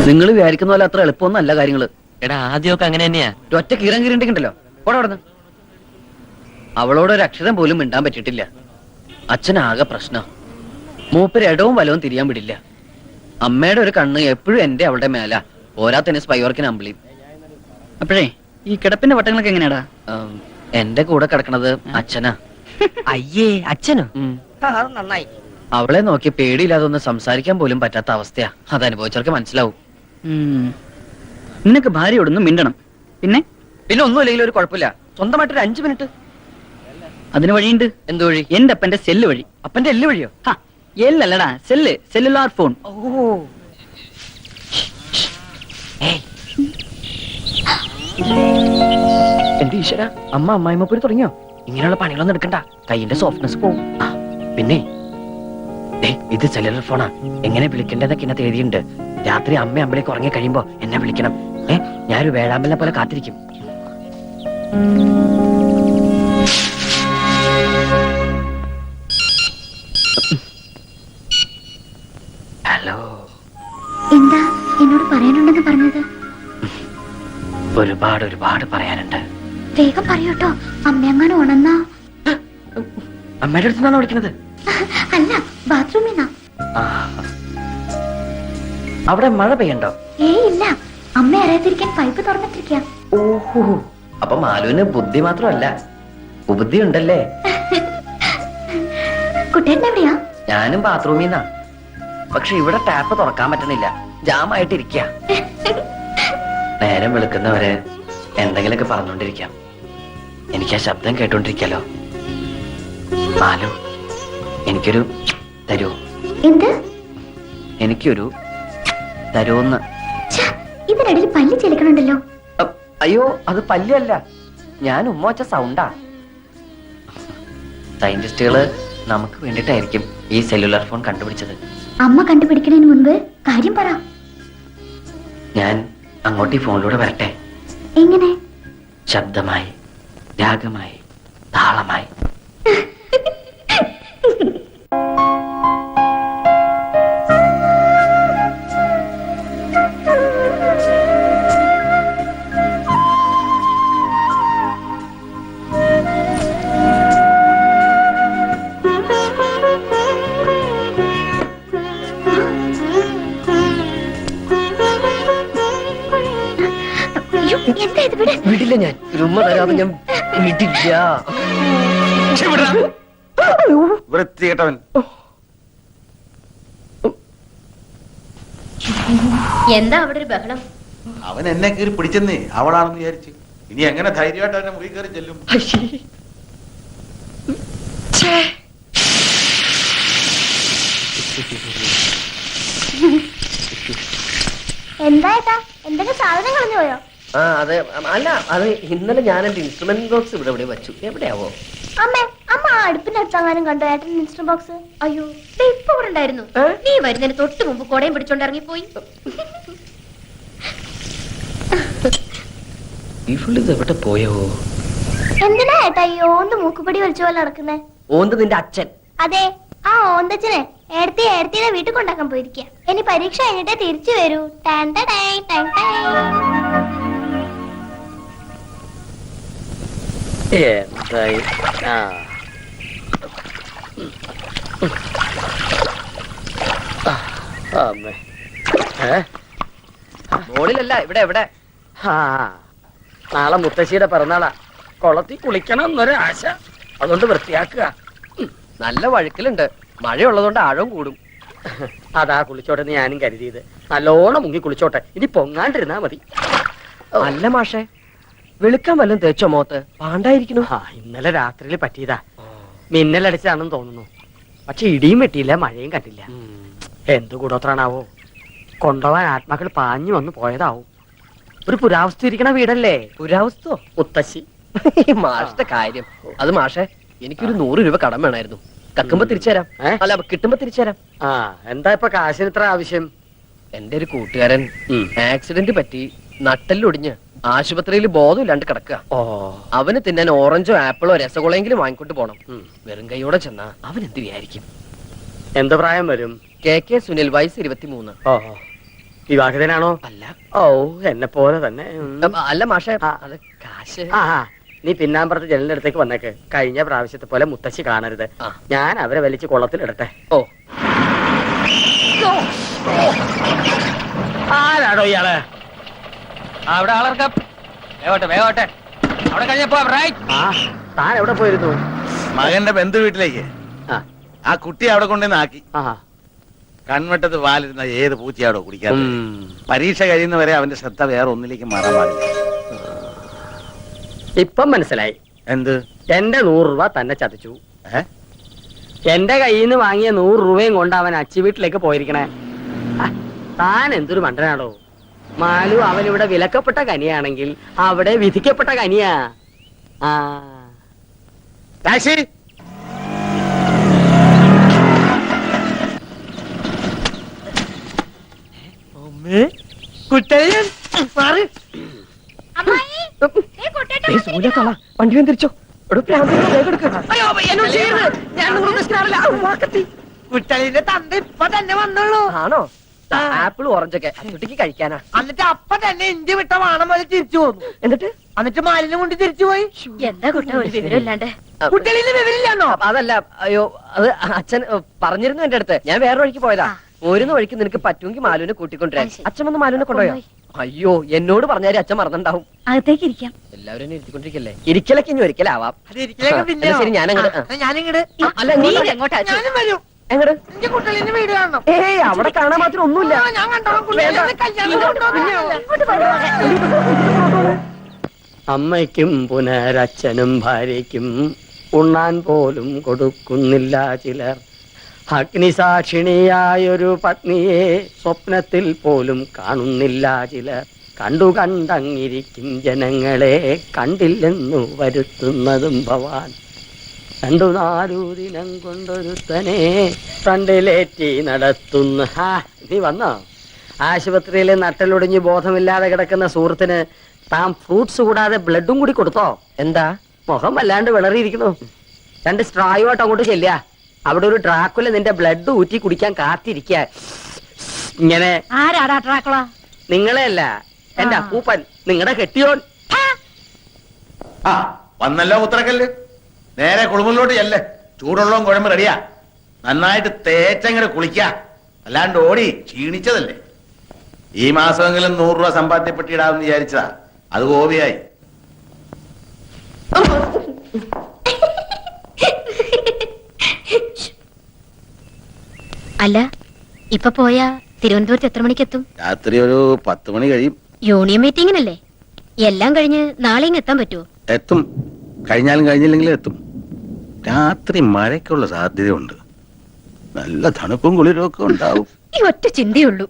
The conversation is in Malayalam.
നിങ്ങൾ വിചാരിക്കുന്ന പോലെ അത്ര എളുപ്പമൊന്നും അല്ല കാര്യങ്ങള്. എടാ ആദ്യമൊക്കെ അങ്ങനെ തന്നെയാ. ഒറ്റ കീറം കീറിണ്ടല്ലോ പോടെ അവിടുന്ന്. അവളോട് ഒരു അക്ഷരം പോലും മിണ്ടാൻ പറ്റിയിട്ടില്ല. അച്ഛനാകെ പ്രശ്നം. മൂപ്പര് ഇടവും വലവും തിരിയാൻ വിടില്ല. അമ്മയുടെ ഒരു കണ്ണ് എപ്പോഴും എന്റെ അവളുടെ മേല. പോരാത്തന്നെ സ്പൈവർക്കിന് അമ്പിളിയും. അപ്പോഴേ ഈ കിടപ്പിന്റെ വട്ടങ്ങളൊക്കെ എങ്ങനെയാടാ? എന്റെ കൂടെ കിടക്കണത് അച്ഛനാ. അയ്യേ, അച്ഛനോ? നന്നായി. അവളെ നോക്കി പേടിയില്ലാതെ ഒന്ന് സംസാരിക്കാൻ പോലും പറ്റാത്ത അവസ്ഥയാ. അത് അനുഭവിച്ചവർക്ക് മനസ്സിലാവും. നിനക്ക് ഭാര്യയോടൊന്നും മിണ്ടണം. പിന്നെ പിന്നെ ഒന്നുമില്ലെങ്കിൽ ഒരു കുഴപ്പമില്ല. സ്വന്തമായിട്ടൊരു 5 മിനിറ്റ്. അതിന് വഴിയുണ്ട്. എന്ത് വഴി? എന്റെ അപ്പന്റെ സെല്ല് വഴി. അപ്പന്റെ എല്ല് വഴിയോ? എല്ലടാ, സെല്ല്, സെല്ലുലാർ ഫോൺ. എന്റെ ഈശ്വര, അമ്മ അമ്മായിമ്മ പോയി തുടങ്ങിയോ? ഇങ്ങനെയുള്ള പണികളൊന്നും എടുക്കണ്ട, കൈയിന്റെ സോഫ്റ്റ്നെസ് പോവും. പിന്നെ ഇത് സെല്ലുലർ ഫോണാ. എങ്ങനെ വിളിക്കേണ്ടതൊക്കെ ഇന്നത്തെ എഴുതിയിട്ടുണ്ട്. രാത്രി അമ്മ അമ്പലേക്ക് ഉറങ്ങി കഴിയുമ്പോ എന്നെ വിളിക്കണം. ഞാനൊരു വേഴാമ്പലിനെ പോലെ കാത്തിരിക്കും. ഹലോ, എന്താ എന്നോട് പറയാനുണ്ടെന്ന് പറഞ്ഞത്? ഒരുപാട് പറയാനുണ്ട്. വേഗം പറയൂട്ടോ, അമ്മയങ്ങനെ ഉണന്നാ. അമ്മയുടെ അടുത്ത് നിന്നാണ് വിളിക്കുന്നത്? അല്ല, ബാത്റൂമിന്നാ. അവിടെ മഴ പെയ്യണ്ടോ? ഇല്ല, അമ്മ അറിയാതിരിക്കാൻ പൈപ്പ് തുറന്നിട്ടിരിക്കാം. ഓഹോ, അപ്പൊ മാലുവിന് ബുദ്ധി മാത്രമല്ല ഉപുദ്ധി ഉണ്ടല്ലേ? കുട്ടേട്ടൻ എവിടെയാ? ഞാനും ബാത്റൂമിൽ നിന്നാ. പക്ഷെ ഇവിടെ ടാപ്പ് തുറക്കാൻ പറ്റണില്ല, ജാമായിട്ടിരിക്ക. നേരം വെളുക്കുന്നവരെ എന്തെങ്കിലുമൊക്കെ പറഞ്ഞോണ്ടിരിക്കാം. എനിക്ക് ആ ശബ്ദം കേട്ടോണ്ടിരിക്കാലോ. മാലു, എനിക്കൊരു തരൂ. എന്ത്? എനിക്കൊരു തരൂന്ന്. ഇതിനിടയിൽ പല്ല് ചെലിക്കണുണ്ടല്ലോ. അയ്യോ, അത് പല്ലല്ല, ഞാൻ ഉമ്മ വച്ച സൗണ്ടാ. സയന്റിസ്റ്റുകള് നമുക്ക് വേണ്ടിട്ടായിരിക്കും ഈ സെല്ലുലാർ ഫോൺ കണ്ടുപിടിച്ചത്. അമ്മ കണ്ടുപിടിക്കുന്നതിന് മുൻപ് കാര്യം പറ. ഞാൻ അങ്ങോട്ട് ഈ ഫോണിലൂടെ വരട്ടെ? എങ്ങനെ? ശബ്ദമായി, രാഗമായി, താളമായി. വിടില്ല, ഞാൻ ഉമ്മ തരാതെ ഞാൻ വിടില്ല. വൃത്തികെട്ടവൻ. എന്താ അവിടെ ഒരു ബഹളം? അവൻ എന്നെ കയറി പിടിച്ചെന്നേ, അവളാണെന്ന് വിചാരിച്ചു. ഇനി എങ്ങനെ ധൈര്യമായിട്ട് അവനെ മുറി കയറി ചെല്ലും? എന്താ എന്തൊക്കെ സാധനം കളഞ്ഞു പോയോ? അതെ, അല്ല, അത് ഇന്നലെ ഞാൻ എന്റെ ഇൻസ്ട്രുമെന്റ് ബോക്സ് ഇവിടെ വെച്ചു. എവിടെയാവോ? അമ്മ ആ അടുപ്പിന്റെ അടുത്തെങ്ങാനും കണ്ടോ ഏട്ടൻ ഇൻസ്ട്രുമെന്റ് ബോക്സ്? അയ്യോ, ഇപ്പൊ ഇവിടെ ഉണ്ടായിരുന്നു. നീ വരുന്നതിന് തൊട്ട് മുമ്പ് കൊടയും പിടിച്ചോണ്ട് ഇറങ്ങിപ്പോയി. ഈ ഫുള്ള് ഇത് എവിടെ പോയോ? എന്തിനാ ഏട്ടാ ഈ ഓന്ത് മൂക്കുപടി വലിച്ചു പോലെ നടക്കുന്നേ? ഓന്ത് നിന്റെ അച്ഛൻ? അതെ, ആ ഓന്തച്ഛനെ ഏടത്തിയെ വീട്ടിൽ കൊണ്ടാക്കാൻ പോയിരിക്കുക. ഇനി പരീക്ഷ കഴിഞ്ഞിട്ടേ തിരിച്ചു വരൂ. മോളിലല്ല, ഇവിടെ എവിടെ? നാളെ മുത്തശ്ശിയുടെ പിറന്നാളാ. കുളത്തിൽ കുളിക്കണം എന്നൊരു ആശ, അതുകൊണ്ട് വൃത്തിയാക്കുക. നല്ല വഴുക്കലുണ്ട്, മഴയുള്ളതുകൊണ്ട് ആഴവും കൂടും. അതാ കുളിച്ചോട്ടെ ഞാനും കരുതിയത്. നല്ലോണം മുങ്ങി കുളിച്ചോട്ടെ, ഇനി പൊങ്ങാണ്ടിരുന്നാ മതി. അല്ല മാഷേ, വെളുക്കാൻ വല്ലതും തേച്ചോ മോത്ത്? പാണ്ടായിരിക്കുന്നു. ഇന്നലെ രാത്രിയിൽ പറ്റിയതാ. മിന്നലടിച്ചാണെന്ന് തോന്നുന്നു. പക്ഷെ ഇടിയും വെട്ടിയില്ല, മഴയും കണ്ടില്ല. എന്ത് കൂടോത്രാണാവോ? കൊണ്ടുപോവാൻ ആത്മാക്കൾ പാഞ്ഞു വന്ന് പോയതാവും. ഒരു പുരാവസ്തു ഇരിക്കണ വീടല്ലേ? പുരാവസ്തു? മുത്തശ്ശി. മാഷത്തെ കാര്യം അത്. മാഷേ, എനിക്കൊരു 100 രൂപ കടം വേണമായിരുന്നു. കക്കുമ്പോ തിരിച്ചു തരാം. അല്ല, കിട്ടുമ്പോ തിരിച്ചു തരാം. എന്താ ഇപ്പൊ കാശിന് ഇത്ര ആവശ്യം? എന്റെ ഒരു കൂട്ടുകാരൻ ആക്സിഡന്റ് പറ്റി നട്ടെല്ലൊടിഞ്ഞ് ആശുപത്രിയിൽ ബോധമില്ലാണ്ട് കിടക്കുക. അവന് തിന്നാൻ ഓറഞ്ചോ ആപ്പിളോ രസഗുളയെങ്കിലും വാങ്ങിക്കൊണ്ട് പോണം. വെറും കൈയോടെ ചെന്നാ അവൻ എന്ത് വിചാരിക്കും? എന്ത് പ്രായം വരും? കെ സുനിൽ, വയസ്സ് 23. വിവാഹിതനാണോ? അല്ല. ഓ, എന്നെ പോലെ തന്നെ. അല്ല മാഷെ, ആ. അത് കാശ്. ആ നീ പിന്നാമ്പുറത്ത് ജനലിന്റെ അടുത്തേക്ക് വന്നേക്ക്. കഴിഞ്ഞ പ്രാവശ്യത്തെ പോലെ മുത്തശ്ശി കാണരുത്. ആ. ഞാൻ അവരെ വലിച്ച് കുളത്തിലിടട്ടെ. ഓ, ആരാടോ ഇയാള്? അവിടെ ആളർക്കാം. വേഗോട്ടെ അവിടെ കഴിഞ്ഞപ്പോ റൈറ്റ്. ആ, താൻ എവിടെ പോയിരുന്നു? മകന്റെ ബന്ധു വീട്ടിലേക്ക്. ആ ആ കുട്ടി അവിടെ കൊണ്ടുവന്ന് ആക്കി. ആ കൺവെട്ടത്ത് പാലിരുന്ന ഏത് പൂച്ചയാടോ കുടിക്കാൻ? പരീക്ഷ കഴിയുന്നവരെ അവന്റെ ശ്രദ്ധ വേറെ ഒന്നിലേക്ക് മാറാൻ പാടില്ല. ഇപ്പം മനസ്സിലായി. എന്ത്? എന്റെ 100 രൂപ തന്നെ ചതിച്ചു. ഏ? എന്റെ കയ്യിൽ നിന്ന് വാങ്ങിയ 100 രൂപയും കൊണ്ട് അവൻ അച്ചി വീട്ടിലേക്ക് പോയിരിക്കണേ. താൻ എന്തൊരു മണ്ടനാടോ. മാലു അവനിവിടെ വിലക്കപ്പെട്ട കനിയാണെങ്കിൽ അവിടെ വിധിക്കപ്പെട്ട കനിയാ. ആ ടാക്സി. അമ്മായി, ദേ കുട്ടേട്ടൻ ദേ സൂര്യ കള, വണ്ടി വേഗം തിരിച്ചോ. എടോ, പ്രാന്തിനെ വേഗം എടുക്ക്. അയ്യോ, എന്നോട് ചെയ്യരുത്. ഞാൻ നിങ്ങളെ ഉദ്ദേശിക്കാറില്ല. ആ, വാക്കത്തി. കുട്ടലിന്റെ തന്ത ഇപ്പൊ തന്നെ വന്നുള്ളൂ. ആണോ? ആപ്പിൾ ഓറഞ്ചൊക്കെ കുട്ടിക്ക് കഴിക്കാനാ. എന്നിട്ട് അപ്പൊ തന്നെ ഇന്ത്യ വിട്ട വാണം പോലെ തിരിച്ചു പോന്നു. എന്നിട്ട് മാലിന്യം കൊണ്ട് തിരിച്ചു പോയി. എന്താ കുട്ട ഒരു വിവരം ഇല്ലാണ്ട്? കുട്ടലിന് വിവരില്ലാന്നോ? അതല്ല, അയ്യോ, അത് അച്ഛൻ പറഞ്ഞിരുന്നു എന്റെ അടുത്ത്. ഞാൻ വേറെ വഴിക്ക് പോയതാ. പോരുന്ന വഴിക്ക് നിനക്ക് പറ്റുമെങ്കിൽ മാലുവിനെ കൂട്ടിക്കൊണ്ടുവരാൻ. അത് ശരി. അച്ഛൻ വന്ന് മാലുവിനെ കൊണ്ടുപോയോ? അയ്യോ, എന്നോട് പറഞ്ഞാലും അച്ഛൻ മറന്നുണ്ടാവും. അകത്തേക്ക് ഇരിക്കാം. എല്ലാവരും എന്നെ ഇരുത്തിക്കൊണ്ടിരിക്കല്ലേ. ഇരിക്കലൊക്കെ ഇനി ഒരിക്കലാവാം. അത് ഇരിക്കലേക്ക് പിന്നെ ശരി, ഞാനങ്ങട്. ഞാനിങ്ങട് അല്ല, എങ്ങോട്ടാ? ഞാനും വരും. എങ്ങട്? എനിക്ക് കുട്ടലിന്റെ വീട് കാണണം. ഏയ്, അവിടെ കാണാൻ മാത്രം ഒന്നുമില്ല. ആ, ഞാൻ കണ്ടോളാം. കുട്ടലിനെ കല്യാണം കൊണ്ടുപോകുന്നില്ല. അമ്മയ്ക്കും പുനരച്ഛനും ഭാര്യയ്ക്കും ഉണ്ണാൻ പോലും കൊടുക്കുന്നില്ല ചിലർ. അഗ്നിസാക്ഷിണിയായൊരു പത്നിയെ സ്വപ്നത്തിൽ പോലും കാണുന്നില്ല ചിലർ. കണ്ടങ്ങിരിക്കും ജനങ്ങളെ കണ്ടില്ലെന്നു വരുത്തുന്നതും ഭവാൻ. 2-4 ദിനം കൊണ്ടൊരുത്തനെ ഫ്രണ്ടിലേറ്റി നടത്തുന്ന. നീ വന്നോ? ആശുപത്രിയിൽ നട്ടലൊടിഞ്ഞ് ബോധമില്ലാതെ കിടക്കുന്ന സുഹൃത്തിന് താൻ ഫ്രൂട്ട്സ് കൂടാതെ ബ്ലഡും കൂടി കൊടുത്തോ? എന്താ? മുഖം വല്ലാണ്ട് വിളറിയിരിക്കുന്നു. 2 സ്ട്രായുമായിട്ട് അങ്ങോട്ട് ചെല്ലുക. അവിടെ ഒരു ഡ്രാക്കുല നിന്റെ ബ്ലഡ് ഊറ്റി കുടിക്കാൻ കാത്തിരിക്ക. ഇങ്ങനെ. ആരാടാ ട്രാക്കുള? നിങ്ങളെ അല്ല, എന്റെ അപ്പൂപ്പൻ, നിങ്ങളുടെ കെട്ടിയോൻ. ആ, വന്നല്ലോ ഉത്തരക്കല്ല്. നേരെ കുളിമുറിലോട്ട് ചെല്ലേ. ചൂടുള്ളവും കുഴമ്പ് റെഡിയാ. നന്നായിട്ട് തേച്ചങ്ങട് കുളിക്ക. അല്ലാണ്ട് ഓടി ക്ഷീണിച്ചതല്ലേ. ഈ മാസമെങ്കിലും 100 രൂപ സമ്പാദ്യപ്പെട്ടിടാമെന്ന് വിചാരിച്ചതാ. അത് ഗോപിയായി. അല്ല, ഇപ്പൊ പോയാ തിരുവനന്തപുരത്ത് എത്ര മണിക്കെത്തും? രാത്രി ഒരു 10 മണി കഴിയും. യൂണിയൻ മീറ്റിങ്ങിനല്ലേ? എല്ലാം കഴിഞ്ഞ് നാളെ ഇങ്ങ് എത്താൻ പറ്റുമോ? എത്തും. കഴിഞ്ഞാലും കഴിഞ്ഞില്ലെങ്കിലും എത്തും. രാത്രി മഴയ്ക്കുള്ള സാധ്യതയുണ്ട്. നല്ല തണുപ്പും കുളിരും ഒക്കെ ഉണ്ടാവും. ഈ ഒറ്റ ചിന്തയുള്ളൂ.